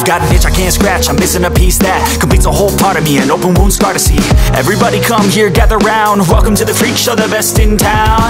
Got an itch I can't scratch, I'm missing a piece that completes a whole part of me, an open wound scar to see. Everybody come here, gather round, welcome to the freak show, the best in town.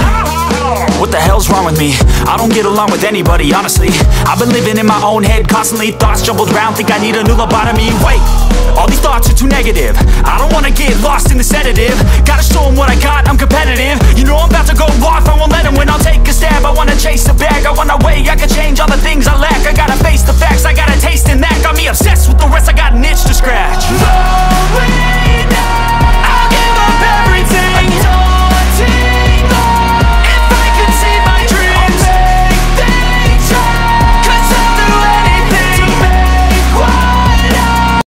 What the hell's wrong with me? I don't get along with anybody, honestly. I've been living in my own head constantly, thoughts jumbled around, think I need a new lobotomy. Wait, all these thoughts are too negative, I don't wanna get lost in the sedative. Gotta show them what I got, I'm competitive. You know I'm about to go off, I won't let them win, I'll take a stab. I wanna chase the bag, I wanna weigh, I can change all the things I lack. I gotta face the facts, I got a taste in that. Got me obsessed with the rest, I got an itch to scratch. Going now, I'll give up everything. Daunting though, if I could see my dreams, I'll make things right. 'Cause I'll do anything to make what I...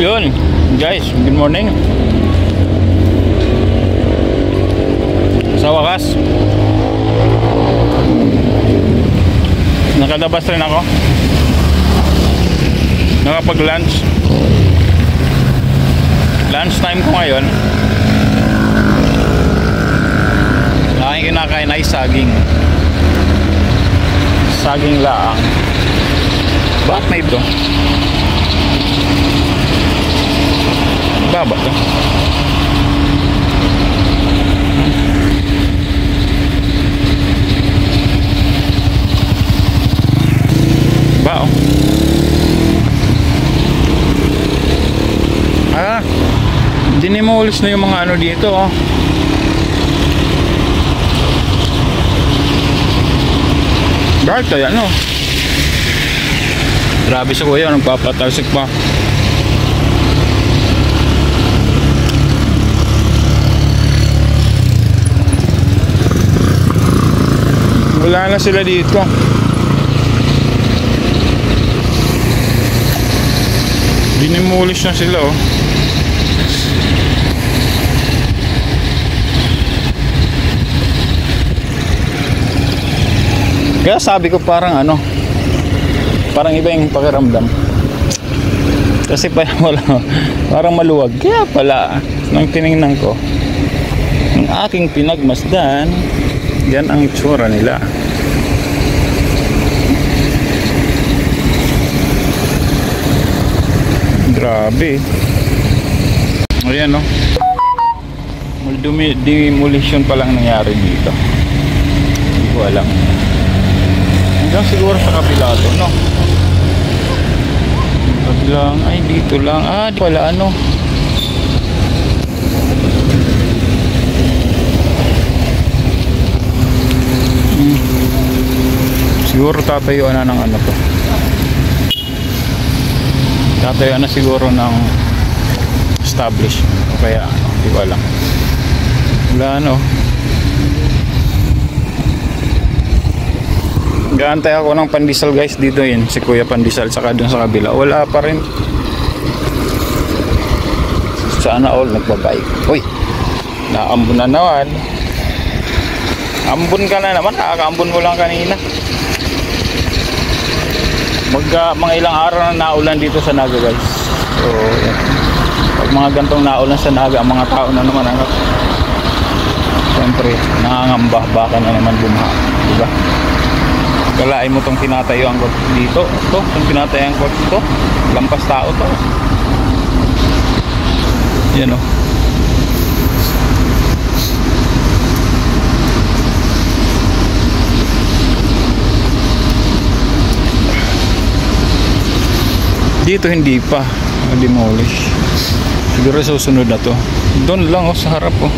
Yun guys, good morning. Sa wakas nakalabas rin ako, nakapag lunch time ko ngayon. Aking kinakain ay saging laang. Bakit may ito? Baba to. Bao. Dinimulis na yung mga ano dito, oh. Bakit kaya, no? Grabe sa kuya, nagpapatalsik pa. Wala na sila dito. Dinimulis na sila, oh. Kaya sabi ko parang ano, parang iba yung pakiramdam. Kasi parang maluwag. Kaya pala, nang tinignan ko, ng aking pinagmasdan, yan ang itsura nila. Grabe. Ayan, no. Demolition pa lang nangyari dito. Hindi ko alam. Hanggang siguro sa kabila to, no. Kabilang, ay dito lang. Di pala ano. Siguro tatayuan na ng ano to. Tatayuan na siguro ng establish. O kaya ano, di ko alam. Wala ano. Gaantay ako ng pandesal guys dito, yun si Kuya Pandesal, saka dun sa kabila wala pa rin. Sana all nagbabike. Uy, naambun na naman. Ambun ka na naman, nakakaambun mo lang kanina. Mga ilang araw na naulan dito sa Naga guys. So yan. Pag mga gantong naulan sa Naga, ang mga tao na naman ano, siyempre nangangamba, baka na naman bumaha, diba? Kalain mo tong tinatayuan ko dito, itong tinatayuan ko ito, lampas tao to. Yan o. Dito hindi pa demolish. Siguro susunod na to. Doon lang, oh, sa harap, oh.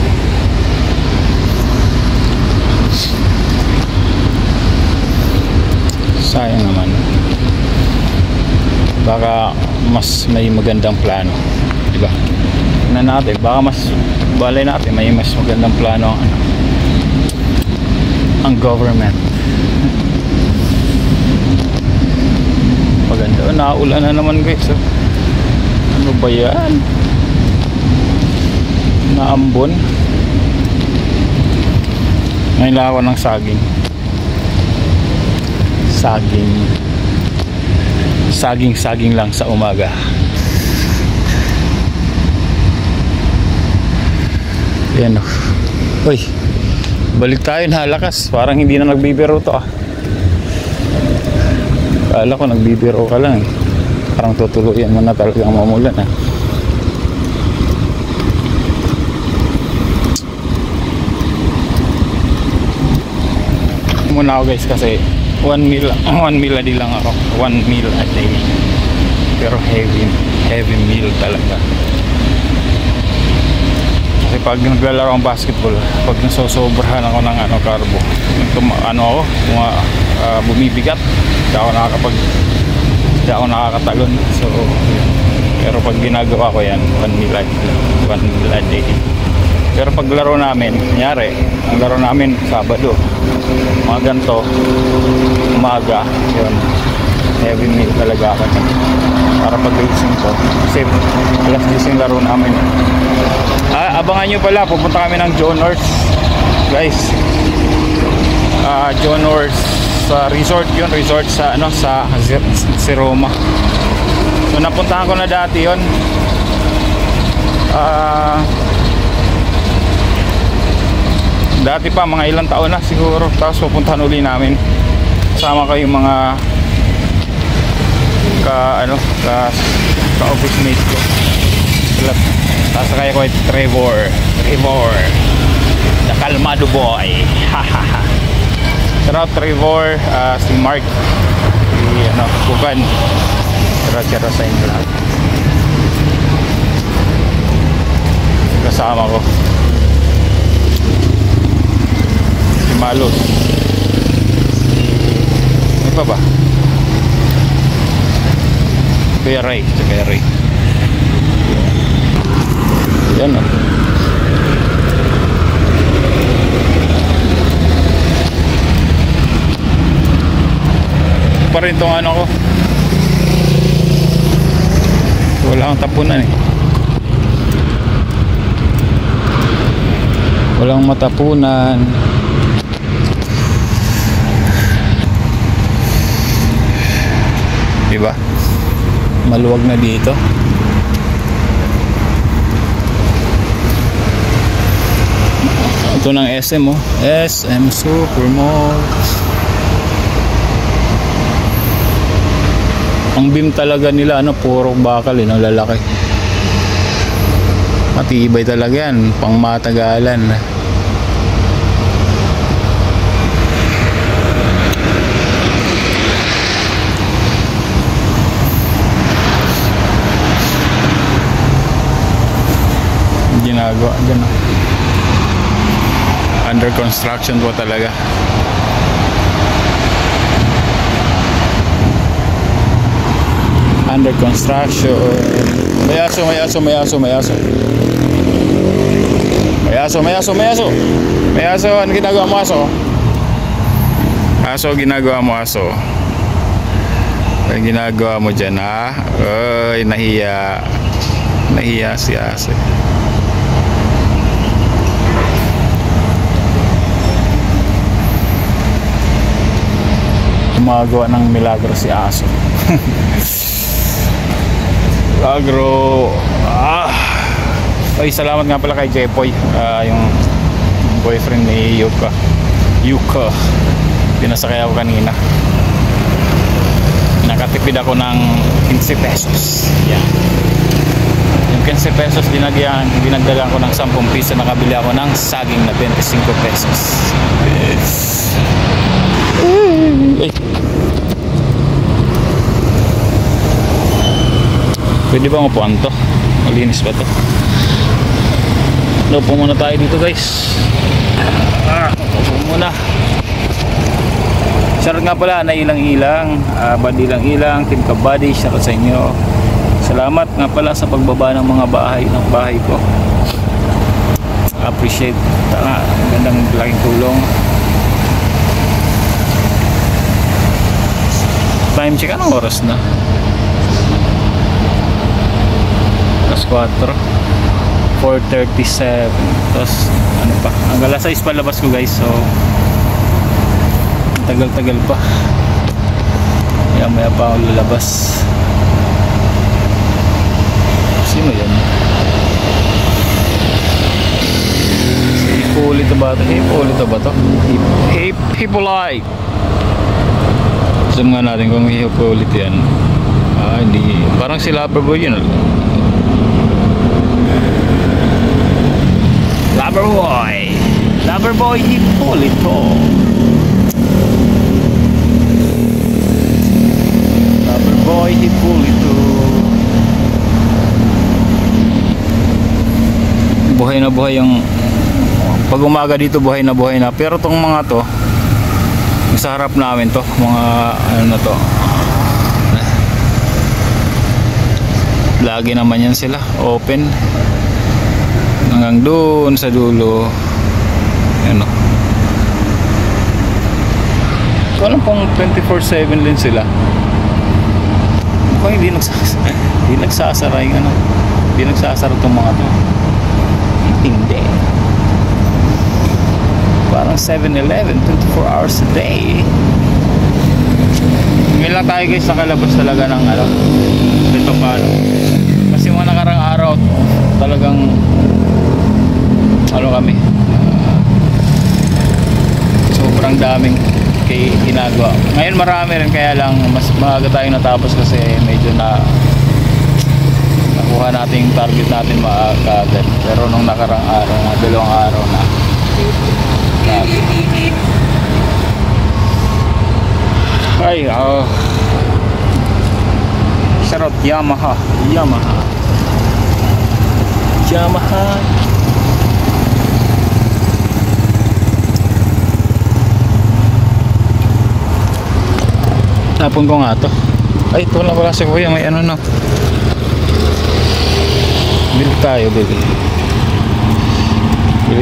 baka mas may magandang plano, di ba? Na natin, baka mas balay natin may mas magandang plano ang government. Maganda, naulan na naman guys. Ano ba yan? Naambon. Ngayon lang ako ng saging. Saging lang sa umaga. Yan o. Uy, balik tayo na lakas. Parang hindi na nagbibiro to ah. Kala ko nagbibiro ka lang eh. Parang tutuluyan mo na talagang mamulan ah. Muna ako guys kasi 1 meal a day lang ako. 1 meal a day. Pero heavy meal talaga. Kasi pag naglalaro ang basketball, pag nasosobrahan ako ng carbo, bumibigat, hindi ako nakakatalon. So pero pag ginagawa ko yan 1 meal a day. Pero pag laro namin, kunyari, ang laro namin Sabado, mga ganito, umaga, yun, heavy meal talaga ako para pag-racing ko. Kasi alas 10 laro namin. Abangan nyo pala, pupunta kami ng John Horse, guys. John Horse resort yun, resort sa Roma. So napuntahan ko na dati yun. Dati pa, mga ilang taon na siguro. Tapos pupuntahan uli namin. Kasama ko yung mga ka-office mates ko. Tapos kaya ko ay Trevor, the Kalmado boy. Sarap Trevor, si Mark, si Kukan. Sarap sa inyo lahat. Kasama ko Malos. Ano pa ba? Kuya Ray. Yan o. Pa rin itong ko. Wala akong tapunan eh. Walang matapunan. Diba? Maluwag na dito. Ito ng SM oh. SM Supermall. Ang beam talaga nila puro bakal lalaki. Matibay talaga yan, pang matagalan. Ginagawa dyan under construction po talaga. Under construction. May aso. Ano ginagawa mo aso? Ginagawa mo aso. Ano ginagawa mo dyan ha? Ay, nahiya si aso. Gumagawa ng milagro si aso. Milagro. Ay, salamat nga pala kay Jepoy, yung boyfriend ni Yuka. Pinasakay ako kanina. Nakatipid ako ng 15 pesos. Yan. Yung 15 pesos dinagdagan ko ng 10 piso. Nakabili ako ng saging na 25 pesos. Yes. Pwede ba mapuan to? Malinis ba to? Upo muna tayo dito guys. Upo muna. Shoutout nga pala na ilang-ilang, Badi ilang-ilang, Team Kabady, shoutout sa inyo. Salamat nga pala sa pagbaba ng mga bahay ko. Appreciate, gandang laking tulong. Time check, anong oras na? Alas 4, 4:37. Tapos ano pa, hanggang alas 6 palabas ko guys, so tagal-tagal pa. Maya pa ako lalabas. Sino yan? Hipulito ba ito? Hipulito ba ito? Hipulite! Zoom nga natin kung hipulito yan. Hindi. Parang si Loverboy yun. Loverboy Hipulito. Loverboy Hipulito. Buhay na buhay yung pag umaga dito, buhay na, pero tong mga to sa harap namin to, mga ano na to, lagi naman yan sila open hanggang doon sa dulo. Ano, ko alam pong 24/7 din sila. Kung hindi nagsasara yung ano, hindi nagsasara tong mga to. Hindi. Parang 7-Eleven, 24 hours a day. Ngayon lang tayo guys nakalabas talaga ng ano, dito pa ano. Kasi mga nakarang araw talagang ano kami, sobrang daming ginagawa. Ngayon marami rin, kaya lang mas maaga tayong natapos kasi medyo nakuha natin yung target natin maaga agad. Pero nung nakarang araw, mga 2 araw na ay, shoutout Yamaha. Tapon ko nga to. Ay, ito na pala si kuya, may ano na. Bili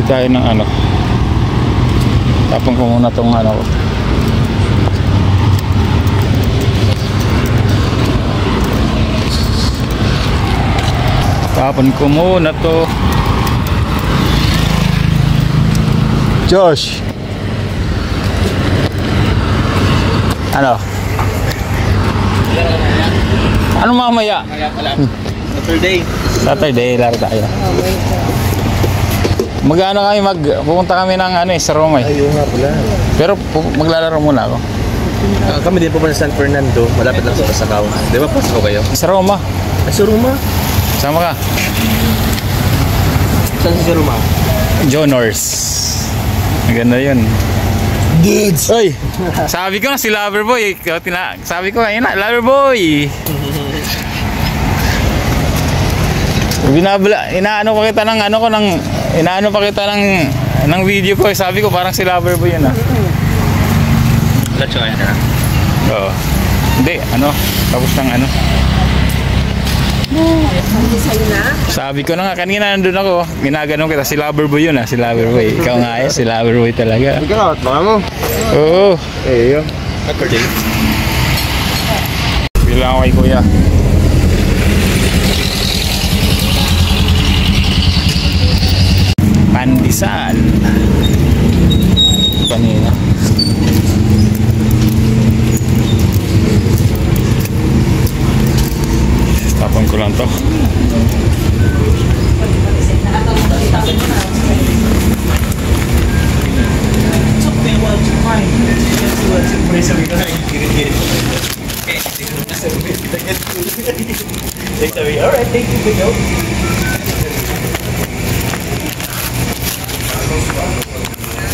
tayo ng ano. Tapon ko muna tong ano ko. Tapon ko muna to. Josh, ano mamaya? Saturday laro tayo. Mag-ano kami, pupunta kami ng ano sa Roma eh. Ayun nga pala. Pero maglalaro muna ako. Kami din po sa San Fernando, malapit lang sa Pasakaw. Di ba pasok kayo? Sa Roma. Sa Roma? Sama ka? Saan sa Roma? Jonors. Maganda yun. Dudes! Oy! Sabi ko na si Loverboy. Sabi ko ayun na, Loverboy! Inaano pa kita ng video ko. Sabi ko parang si Loverboy yun ah. Lacho kaya na? Oo. Hindi, tapos ng ano. Sabi ko na nga, kanina nandun ako. Ginaganon kita, si Loverboy yun ah. Si Loverboy. Ikaw nga eh, si Loverboy talaga. Ikaw, baka mo? Oo. Eh, yun. Saturday. Bilang ako kay kuya. Pandesal kanina. Tapon ko lang to. Alright, thank you, Bigo.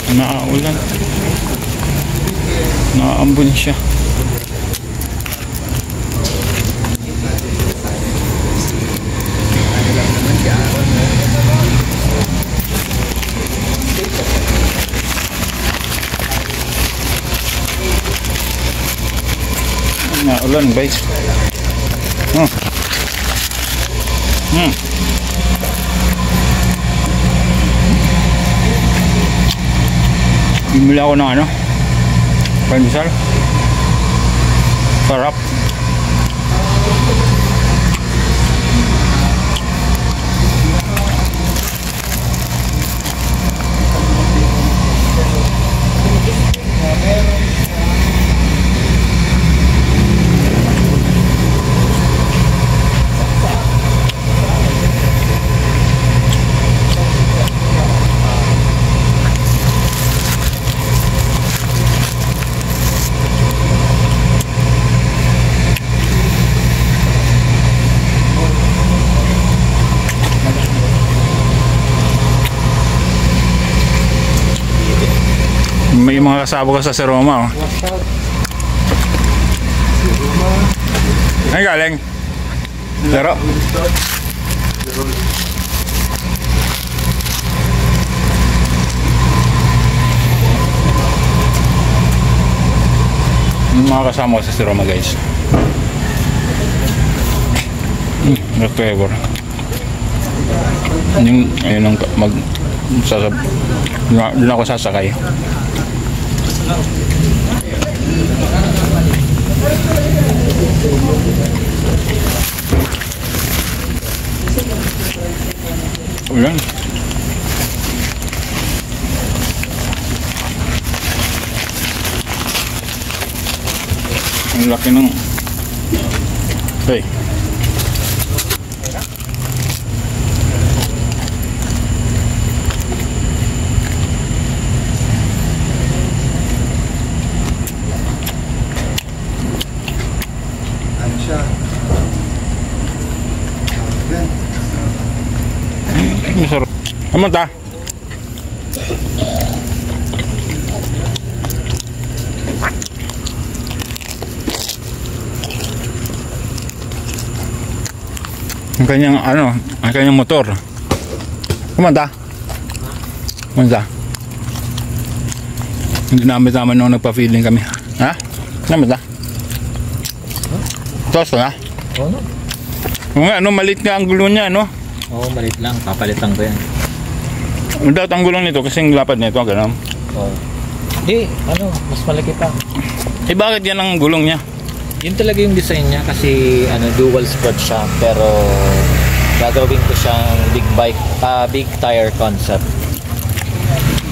Naulan. Naambun siya. Na ulan guys. Bumili ako ng ano, pandesal. Sarap. May mga kasabo ko sa si Roma, oh. Ay galing. Laro. Mga kasama ko sa si Roma guys. The flavor. Yung ayun ang doon ako sasakay. Ulan. Ang laki ng hey. Masarap. Ano ta? Ang kanyang ano, ang kanyang motor. Kumanta? Kumanta? Hindi namin naman nung nagpa-feeling kami. Ha? Kumanta? Tos na? Oo nga, ano, maliit nga ang gulo niya, no? Oo, maliit lang. Papalitan ko yan. Ang dapat ang gulong nito kasi ang lapad nito, gano'n. Oo. Hindi, ano, mas malaki pa. Eh bakit yan ang gulong niya? Yun talaga yung design niya kasi ano, dual spread siya. Pero gagawin ko siyang big tire concept.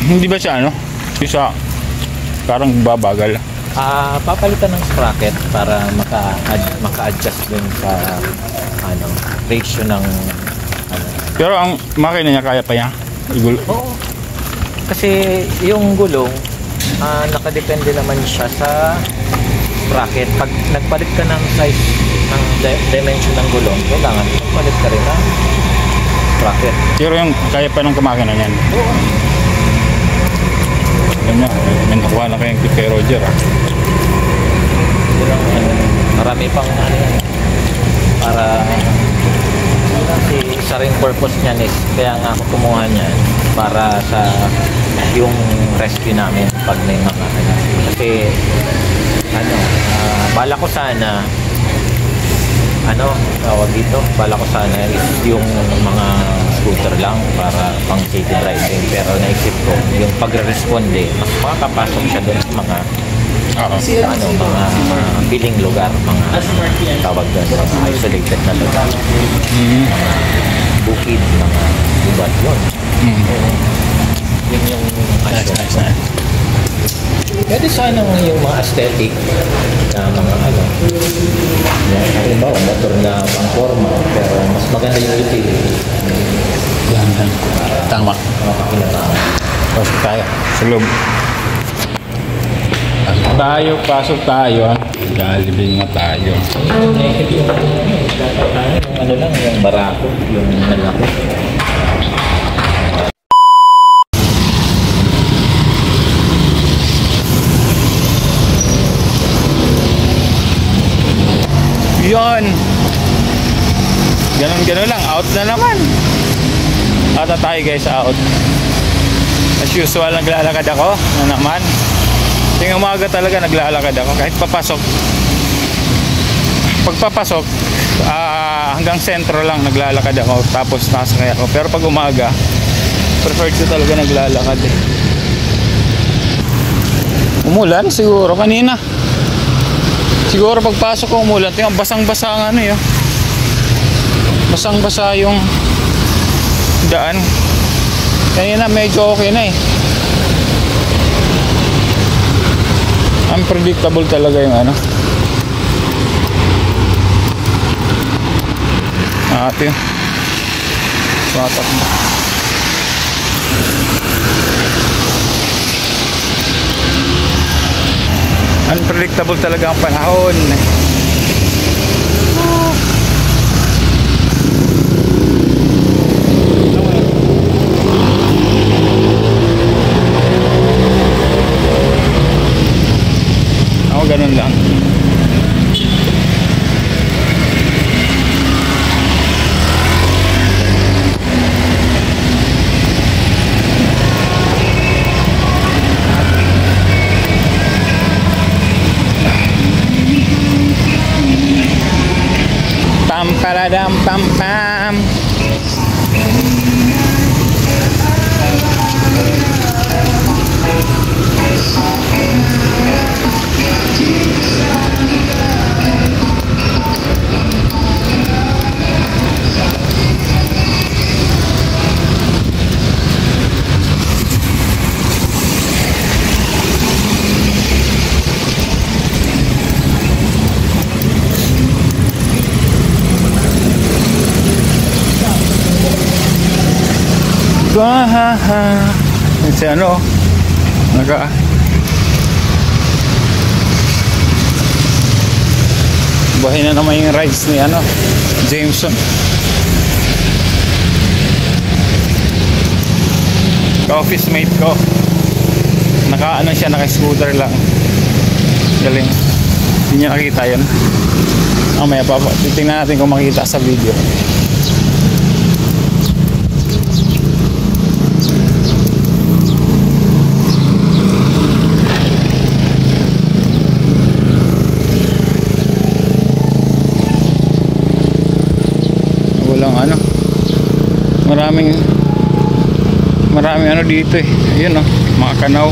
Hindi ba siya ano? Isa parang babagal. Papalitan ng sprocket para maka-adjust dun sa ano, ratio ng ano. Pero ang makina niya kaya pa niya? Oo. Kasi yung gulong nakadepende naman siya sa sprocket. Pag nagpalit ka ng size ng dimension ng gulong, kailangan magpalit ka rin ng sprocket. Pero yung kaya pa ng kamakina niyan? Oo. Alam niya, may nakuha na kayong kay Roger Marami pang ano yan. Para kasi isa rin purpose niyan is kaya nga ako kumuha niyan para sa yung rescue namin pag may mga kasi ano, bala ko sana tawag dito, bala ko sana is yung mga scooter lang para pang city driving, pero naisip ko yung pagre-responde mas makakapasok siya doon sa mga mga piling lugar, mga tawag doon, mga isolated na lugar, bukid, mga lugar yun. Yun yung pwede sana yung mga aesthetic na mga halimbawa motor na pang forma, pero mas maganda yung utility. Tama. Pasok tayo sa loob. Pasok tayo ha. Jollibee nga tayo. Ano lang, yung barako, yung malaki. Yun. Ganon lang. Out na naman. Out na tayo guys, out. As usual, naglalakad ako na naman. Yung umaga talaga naglalakad ako kahit papasok. pagpapasok, hanggang sentro lang naglalakad ako, tapos nasakay ako. Pero pag umaga, prefer ko talaga naglalakad eh. Umulan siguro kanina. Siguro pagpasok ko umulan. Tingnan, basang-basa ang ano yun. Basang-basa yung daan. Kanina medyo okay na eh. Unpredictable talaga yung ano. Ate. Swatak na. Unpredictable talaga ang panahon. Ako ganun lang. Pam paradam pam pam. Si ano bahay na naman yung rides ni ano Jameson. Ka-office mate ko, naka scooter lang. Galing, hindi niya nakita yun. Mamaya pa, titingnan natin kung makita sa video. Maraming ano dito eh. Ayun oh, mga kanaw.